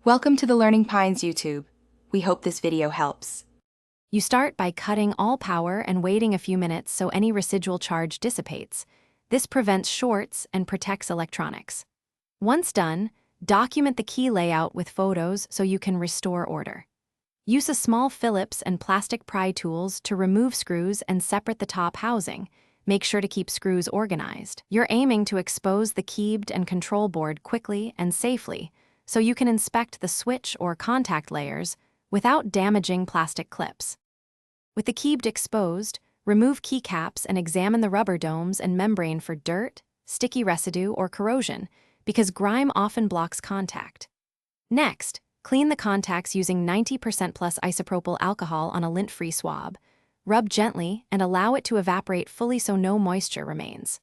Welcome to the Learning Pines YouTube. We hope this video helps. You start by cutting all power and waiting a few minutes so any residual charge dissipates. This prevents shorts and protects electronics. Once done, document the key layout with photos so you can restore order. Use a small Phillips and plastic pry tools to remove screws and separate the top housing. Make sure to keep screws organized. You're aiming to expose the keyed and control board quickly and safely, so you can inspect the switch or contact layers without damaging plastic clips. With the keyed exposed, remove keycaps and examine the rubber domes and membrane for dirt, sticky residue, or corrosion, because grime often blocks contact. Next, clean the contacts using 90% plus isopropyl alcohol on a lint-free swab. Rub gently and allow it to evaporate fully so no moisture remains.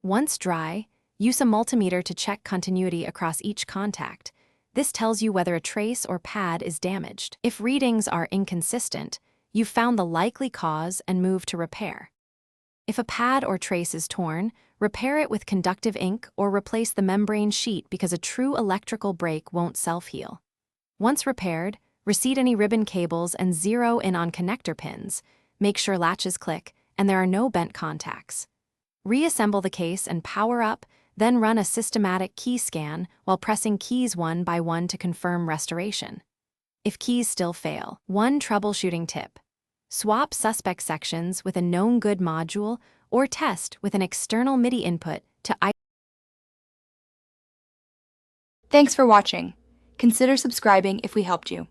Once dry, use a multimeter to check continuity across each contact. This tells you whether a trace or pad is damaged. If readings are inconsistent, you've found the likely cause and move to repair. If a pad or trace is torn, repair it with conductive ink or replace the membrane sheet because a true electrical break won't self-heal. Once repaired, reseat any ribbon cables and zero in on connector pins. Make sure latches click and there are no bent contacts. Reassemble the case and power up, then run a systematic key scan while pressing keys one by one to confirm restoration. If keys still fail, one troubleshooting tip: swap suspect sections with a known good module or test with an external MIDI input to Thanks for watching. Consider subscribing if we helped you.